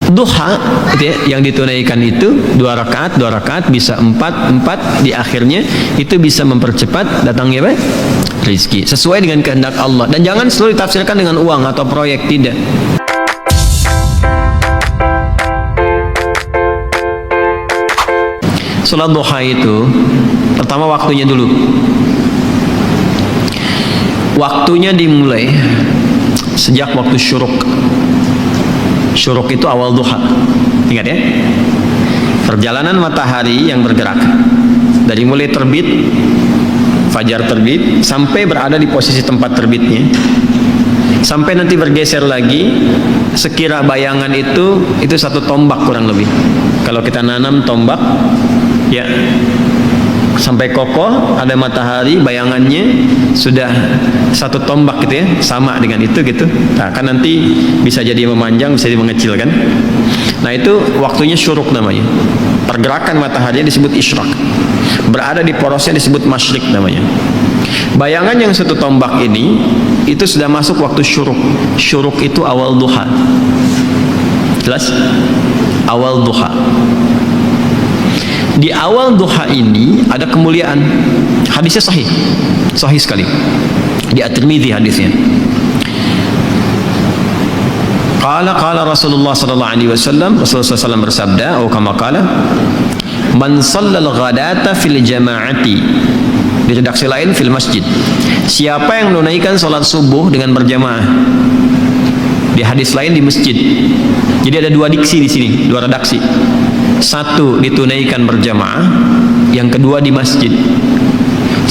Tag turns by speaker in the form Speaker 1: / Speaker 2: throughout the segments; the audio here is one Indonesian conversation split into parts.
Speaker 1: duha gitu ya, yang ditunaikan itu 2 rakaat, bisa 4 di akhirnya itu bisa mempercepat datangnya apa? Rizki sesuai dengan kehendak Allah. Dan jangan selalu ditafsirkan dengan uang atau proyek, tidak. Salat duha itu pertama waktunya dulu. Waktunya dimulai sejak waktu syuruk. Syuruk itu awal duha. Ingat ya, perjalanan matahari yang bergerak dari mulai terbit, fajar terbit, sampai berada di posisi tempat terbitnya, sampai nanti bergeser lagi, sekira bayangan itu 1 tombak kurang lebih. Kalau kita nanam tombak ya, sampai kokoh ada matahari, bayangannya sudah 1 tombak gitu ya, sama dengan itu gitu. Nah, kan nanti bisa jadi memanjang, bisa jadi mengecil kan. Nah, itu waktunya syuruk namanya. Pergerakan matahari disebut isyraq. Berada di porosnya disebut masyrik namanya. Bayangan yang 1 tombak ini itu sudah masuk waktu syuruk. Syuruk itu awal duha. Jelas? Awal duha. Di awal duha ini ada kemuliaan. Hadisnya sahih sekali. Di At-Tirmidzi hadisnya. Qala Rasulullah sallallahu alaihi wasallam, Rasulullah SAW bersabda, atau kama qala, man shallal ghadata fil jama'ati. Di redaksi lain fil masjid. Siapa yang menunaikan salat subuh dengan berjamaah. Di hadis lain di masjid. Jadi ada 2 diksi di sini, 2 redaksi. 1 ditunaikan berjamaah, yang kedua di masjid.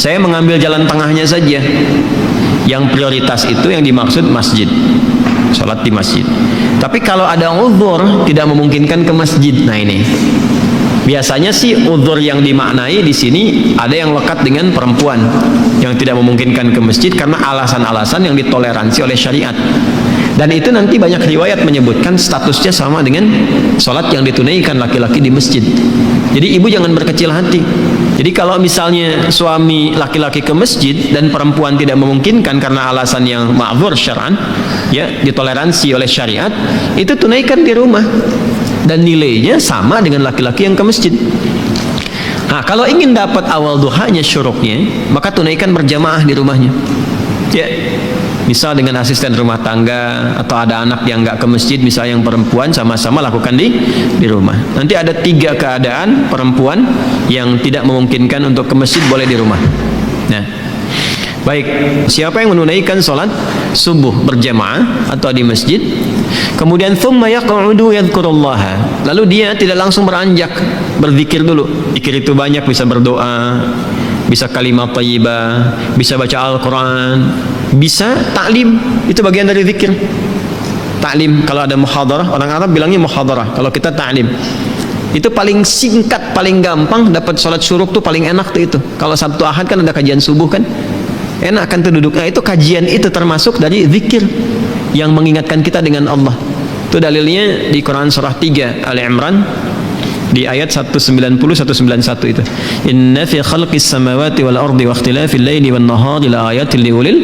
Speaker 1: Saya mengambil jalan tengahnya saja. Yang prioritas itu yang dimaksud masjid, sholat di masjid. Tapi kalau ada uzur tidak memungkinkan ke masjid, nah ini biasanya sih uzur yang dimaknai di sini ada yang lekat dengan perempuan yang tidak memungkinkan ke masjid karena alasan-alasan yang ditoleransi oleh syariat. Dan itu nanti banyak riwayat menyebutkan statusnya sama dengan sholat yang ditunaikan laki-laki di masjid. Jadi ibu jangan berkecil hati. Jadi kalau misalnya suami laki-laki ke masjid dan perempuan tidak memungkinkan karena alasan yang ma'dzur syar'an, ya ditoleransi oleh syariat, itu tunaikan di rumah. Dan nilainya sama dengan laki-laki yang ke masjid. Nah, kalau ingin dapat awal duhanya syuruknya, maka tunaikan berjamaah di rumahnya. Ya. Misal dengan asisten rumah tangga atau ada anak yang nggak ke masjid, misal yang perempuan, sama-sama lakukan di rumah. Nanti ada 3 keadaan perempuan yang tidak memungkinkan untuk ke masjid boleh di rumah. Nah, baik, siapa yang menunaikan sholat subuh berjamaah atau di masjid, kemudian thumma yaq'udu yadhkurullaha, lalu dia tidak langsung beranjak, berzikir dulu. Zikir itu banyak, bisa berdoa, bisa kalimat thayyibah, bisa baca Al-Quran, bisa taklim, itu bagian dari zikir. Taklim, kalau ada muhadarah, orang Arab bilangnya muhadarah, kalau kita taklim. Itu paling singkat, paling gampang. Dapat sholat syuruk tuh paling enak tuh itu. Kalau Sabtu Ahad kan ada kajian subuh kan, enak kan tuh duduknya. Itu kajian itu termasuk dari zikir yang mengingatkan kita dengan Allah. Itu dalilnya di Quran surah 3 Ali Imran di ayat 190-191 itu. Inna fi khalqis samawati wal ardi wa ikhtilafil laili wan nahari la ayatin liulil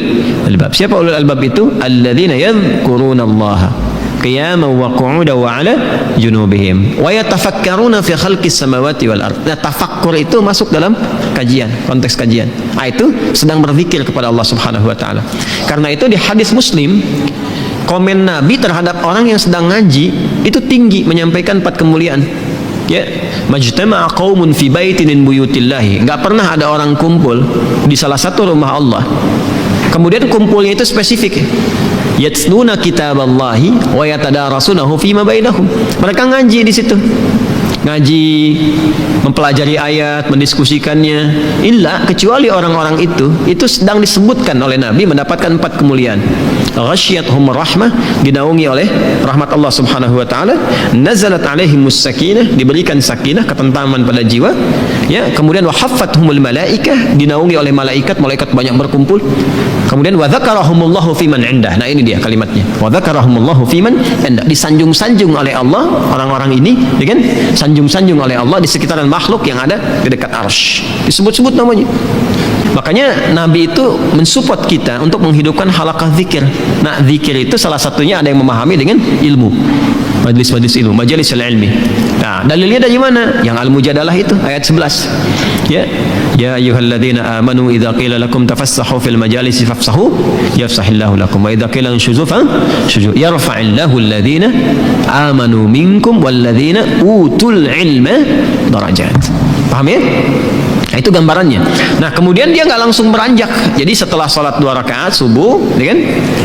Speaker 1: albab. Siapa ulul albab itu? Alladzina yadhkurunallaha qiyaman wa qu'udan wa 'ala junubihim wa yatafakkaruna fi khalqis samawati wal ardi. Nah, tafakkur itu masuk dalam kajian, konteks kajian. Nah, itu sedang berzikir kepada Allah Subhanahu wa taala. Karena itu di hadis Muslim, komen Nabi terhadap orang yang sedang ngaji itu tinggi, menyampaikan 4 kemuliaan. Ya, majtama'a qaumun fi baitin min buyutillahi. Enggak pernah ada orang kumpul di salah satu rumah Allah. Kemudian kumpulnya itu spesifik. Yatluna kitaballahi wa yatadarasunahu fima bainahum. Mereka ngaji di situ. Ngaji, mempelajari ayat, mendiskusikannya. Illa, kecuali orang-orang itu sedang disebutkan oleh Nabi mendapatkan 4 kemuliaan. Ghasyiyatuhum rahmah, dinaungi oleh rahmat Allah Subhanahu wa taala. Nazalat alaihimus sakinah, diberikan sakinah, ketentraman pada jiwa. Ya, kemudian wa haffathumul malaikah, dinaungi oleh malaikat, malaikat banyak berkumpul. Kemudian wa dzakarahumullahu fiman indah. Nah, ini dia kalimatnya. Wa dzakarahumullahu fiman indah, disanjung-sanjung oleh Allah orang-orang ini, ya kan? Sanjung-sanjung oleh Allah di sekitaran makhluk yang ada di dekat arsy. Disebut-sebut namanya. Makanya Nabi itu mensupport kita untuk menghidupkan halaqah zikir. Nah, zikir itu salah satunya ada yang memahami dengan ilmu. Majlis-majlis ilmu, majalis al-ilmi. Nah, dalilnya dari mana? Yang Al-Mujadalah itu ayat 11. Ya, ya ayyuhalladzina amanu idza qila lakum tafassahu fil majalisi fafsahu yafsahillahu lakum wa idza qila anshuzu fanshuzu yarfa'illahu alladzina amanu minkum walladzina utul ilma darajat. Paham ya? Nah, itu gambarannya. Nah, kemudian dia nggak langsung beranjak. Jadi setelah sholat 2 rakaat subuh, ya kan?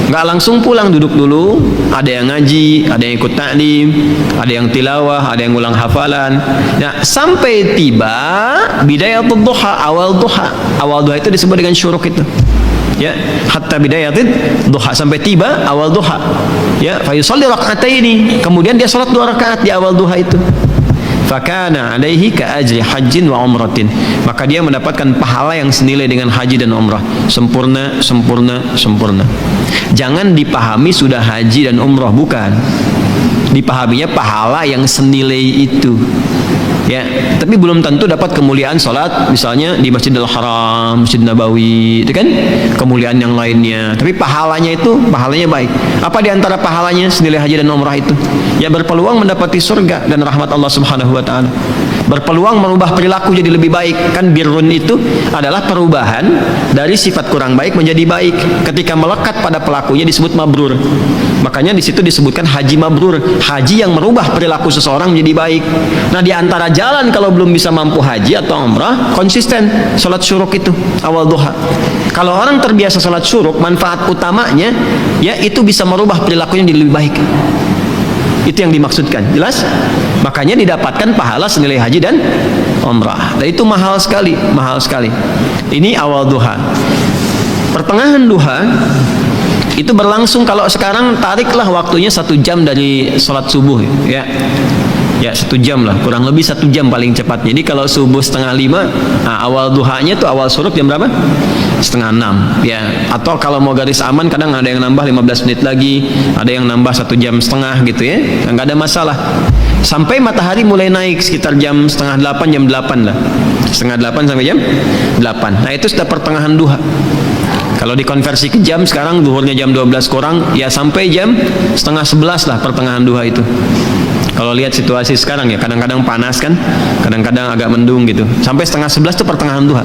Speaker 1: Nggak langsung pulang, duduk dulu. Ada yang ngaji, ada yang ikut taklim, ada yang tilawah, ada yang ulang hafalan. Nah, sampai tiba bidayatul duha, awal duha. Awal duha itu disebut dengan syuruk itu. Ya, hatta bidayatul duha, sampai tiba awal duha. Ya, fa yusalli raka'ataini. Kemudian dia sholat 2 rakaat di awal duha itu. Fakana alaihi ka ajri hajjin wa umratin, maka dia mendapatkan pahala yang senilai dengan haji dan umrah, sempurna, sempurna, sempurna. Jangan dipahami sudah haji dan umrah, bukan. Dipahaminya pahala yang senilai itu. Ya, tapi belum tentu dapat kemuliaan sholat misalnya di Masjidil Haram, Masjid Nabawi, itu kan kemuliaan yang lainnya. Tapi pahalanya itu, pahalanya baik. Apa di antara pahalanya senilai haji dan umrah itu? Ya, berpeluang mendapati surga dan rahmat Allah Subhanahu wa taala. Berpeluang merubah perilaku jadi lebih baik. Kan birrun itu adalah perubahan dari sifat kurang baik menjadi baik. Ketika melekat pada pelakunya disebut mabrur. Makanya di situ disebutkan haji mabrur, haji yang merubah perilaku seseorang menjadi baik. Nah, di antara jalan kalau belum bisa mampu haji atau umrah, konsisten salat syuruk itu awal duha. Kalau orang terbiasa salat syuruk, manfaat utamanya ya itu bisa merubah perilakunya jadi lebih baik. Itu yang dimaksudkan, jelas? Makanya didapatkan pahala senilai haji dan umrah. Dan itu mahal sekali, mahal sekali. Ini awal duha. Pertengahan duha itu berlangsung, kalau sekarang tariklah waktunya 1 jam dari sholat subuh, ya. Ya, 1 jam lah, kurang lebih 1 jam paling cepat. Jadi kalau subuh 4:30, nah, awal duhanya tuh awal syuruk jam berapa? 5:30, ya. Atau kalau mau garis aman kadang ada yang nambah 15 menit lagi, ada yang nambah 1,5 jam gitu ya, nggak ada masalah. Sampai matahari mulai naik sekitar jam 7:30, jam 8 lah, 7:30 sampai jam 8. Nah, itu sudah pertengahan duha. Kalau dikonversi ke jam sekarang, zuhurnya jam 12 kurang, ya sampai jam 10:30 lah pertengahan duha itu. Kalau lihat situasi sekarang ya, kadang-kadang panas kan, kadang-kadang agak mendung gitu. Sampai 10:30 itu pertengahan duha.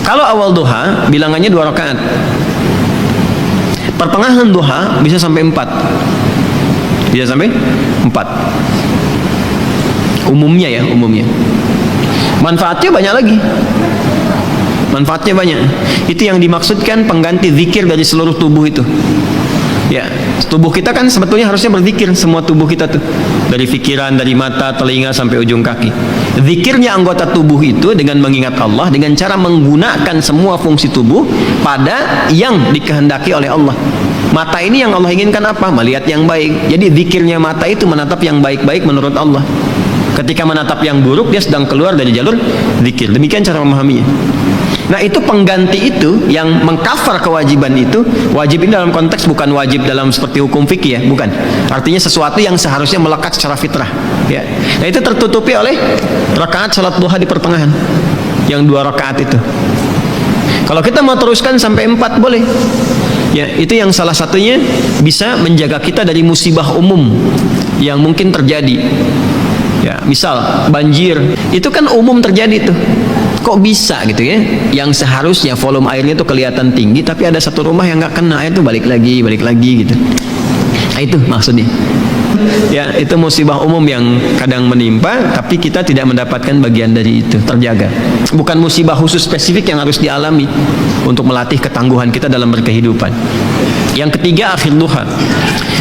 Speaker 1: Kalau awal duha, bilangannya 2 rakaat. Pertengahan duha bisa sampai 4. Bisa sampai 4. Umumnya ya, umumnya. Manfaatnya banyak lagi. Manfaatnya banyak. Itu yang dimaksudkan pengganti zikir dari seluruh tubuh itu. Ya, tubuh kita kan sebetulnya harusnya berzikir, semua tubuh kita tuh, dari pikiran, dari mata, telinga sampai ujung kaki. Zikirnya anggota tubuh itu dengan mengingat Allah, dengan cara menggunakan semua fungsi tubuh pada yang dikehendaki oleh Allah. Mata ini yang Allah inginkan apa? Melihat yang baik. Jadi zikirnya mata itu menatap yang baik-baik menurut Allah. Ketika menatap yang buruk, dia sedang keluar dari jalur zikir. Demikian cara memahaminya. Nah, itu pengganti itu yang mengcover kewajiban itu. Wajib ini dalam konteks bukan wajib dalam seperti hukum fikih ya, bukan. Artinya sesuatu yang seharusnya melekat secara fitrah ya. Nah, itu tertutupi oleh rakaat salat duha di pertengahan, yang 2 rakaat itu. Kalau kita mau teruskan sampai 4 boleh ya. Itu yang salah satunya bisa menjaga kita dari musibah umum yang mungkin terjadi ya. Misal banjir, itu kan umum terjadi tuh. Kok bisa gitu ya, yang seharusnya volume airnya tuh kelihatan tinggi, tapi ada satu rumah yang nggak kena air tuh balik lagi gitu. Nah, itu maksudnya ya, itu musibah umum yang kadang menimpa, tapi kita tidak mendapatkan bagian dari itu, terjaga. Bukan musibah khusus spesifik yang harus dialami untuk melatih ketangguhan kita dalam berkehidupan. Yang ketiga, akhir duha.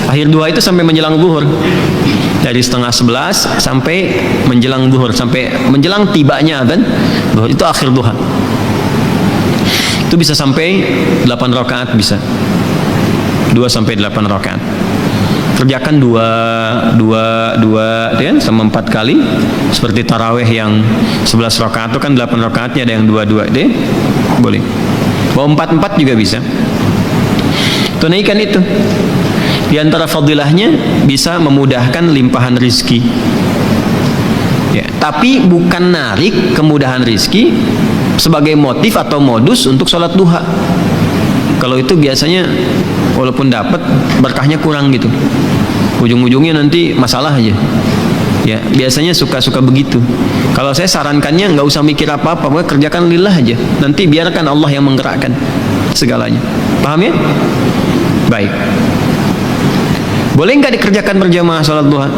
Speaker 1: Akhir duha itu sampai menjelang zuhur, dari 10:30 sampai menjelang zuhur, sampai menjelang tibanya adzan zuhur, itu akhir duha. Itu bisa sampai 8 rakaat, bisa 2 sampai 8 rakaat. Kerjakan 2 ya, sama 4 kali. Seperti taraweh yang 11 rakaat itu kan 8 rakaatnya, ada yang 2 deh, boleh. Mau 4 juga bisa. Tunaikan itu. Di antara fadilahnya bisa memudahkan limpahan rizki ya, tapi bukan narik kemudahan rizki sebagai motif atau modus untuk sholat duha. Kalau itu biasanya walaupun dapat, berkahnya kurang gitu. ujung-ujungnya nanti masalah aja. Ya, biasanya suka begitu. Kalau saya sarankannya nggak usah mikir apa-apa, pokoknya kerjakan lillah aja. Nanti biarkan Allah yang menggerakkan segalanya. Paham ya? Baik. Boleh nggak dikerjakan berjamaah salat duha?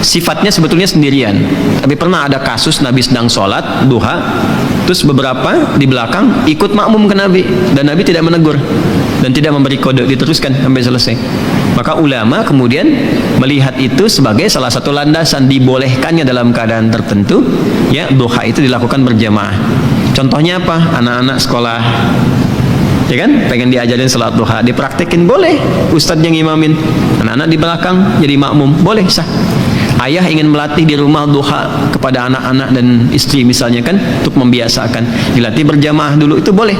Speaker 1: Sifatnya sebetulnya sendirian. Tapi pernah ada kasus Nabi sedang sholat duha, terus beberapa di belakang ikut makmum ke Nabi, dan Nabi tidak menegur dan tidak memberi kode, diteruskan sampai selesai. Maka ulama kemudian melihat itu sebagai salah satu landasan dibolehkannya dalam keadaan tertentu, ya, duha itu dilakukan berjamaah. Contohnya apa? Anak-anak sekolah, ya kan, pengen diajarin salat duha, dipraktekin, boleh. Ustadz yang imamin, anak-anak di belakang jadi makmum, boleh, sah. Ayah ingin melatih di rumah duha kepada anak-anak dan istri misalnya kan, untuk membiasakan, dilatih berjamaah dulu, itu boleh.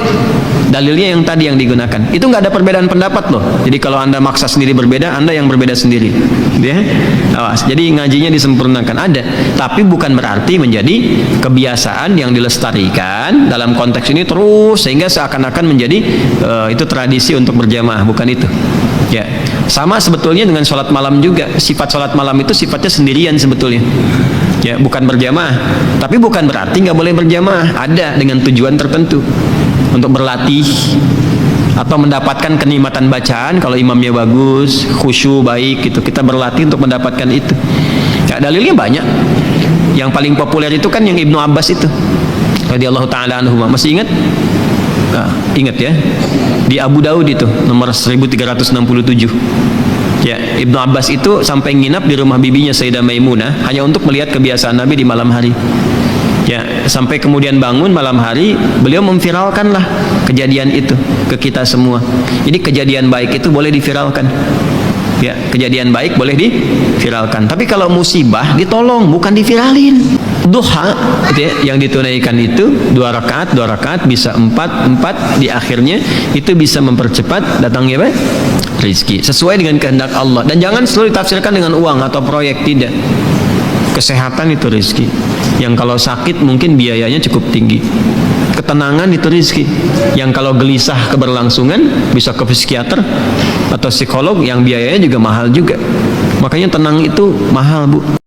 Speaker 1: Dalilnya yang tadi yang digunakan. Itu nggak ada perbedaan pendapat loh. Jadi kalau Anda maksa sendiri berbeda, Anda yang berbeda sendiri. Ya, awas. Jadi ngajinya disempurnakan, ada. Tapi bukan berarti menjadi kebiasaan yang dilestarikan dalam konteks ini terus sehingga seakan-akan menjadi itu tradisi untuk berjamaah, bukan itu. Ya, sama sebetulnya dengan sholat malam juga. Sifat sholat malam itu sifatnya sendirian sebetulnya. Ya, bukan berjamaah. Tapi bukan berarti nggak boleh berjamaah. Ada dengan tujuan tertentu untuk berlatih atau mendapatkan kenikmatan bacaan. Kalau imamnya bagus, khusyuk baik, gitu, kita berlatih untuk mendapatkan itu. Ya, dalilnya banyak. Yang paling populer itu kan yang Ibnu Abbas itu, radhiyallahu taala anhu. Masih ingat? Nah, ingat ya, di Abu Daud itu nomor 1367. Ya, Ibnu Abbas itu sampai nginap di rumah bibinya Sayyidah Maimunah hanya untuk melihat kebiasaan Nabi di malam hari. Ya, sampai kemudian bangun malam hari, beliau memviralkanlah kejadian itu ke kita semua. Jadi kejadian baik itu boleh diviralkan. Ya, kejadian baik boleh diviralkan. Tapi kalau musibah ditolong, bukan diviralin. Duha gitu ya, yang ditunaikan itu 2 rakaat bisa 4 di akhirnya itu bisa mempercepat datangnya apa? Rizki sesuai dengan kehendak Allah. Dan jangan selalu ditafsirkan dengan uang atau proyek, tidak. Kesehatan itu rizki, yang kalau sakit mungkin biayanya cukup tinggi. Ketenangan itu rizki, yang kalau gelisah keberlangsungan bisa ke psikiater atau psikolog, yang biayanya juga mahal juga. Makanya tenang itu mahal, Bu.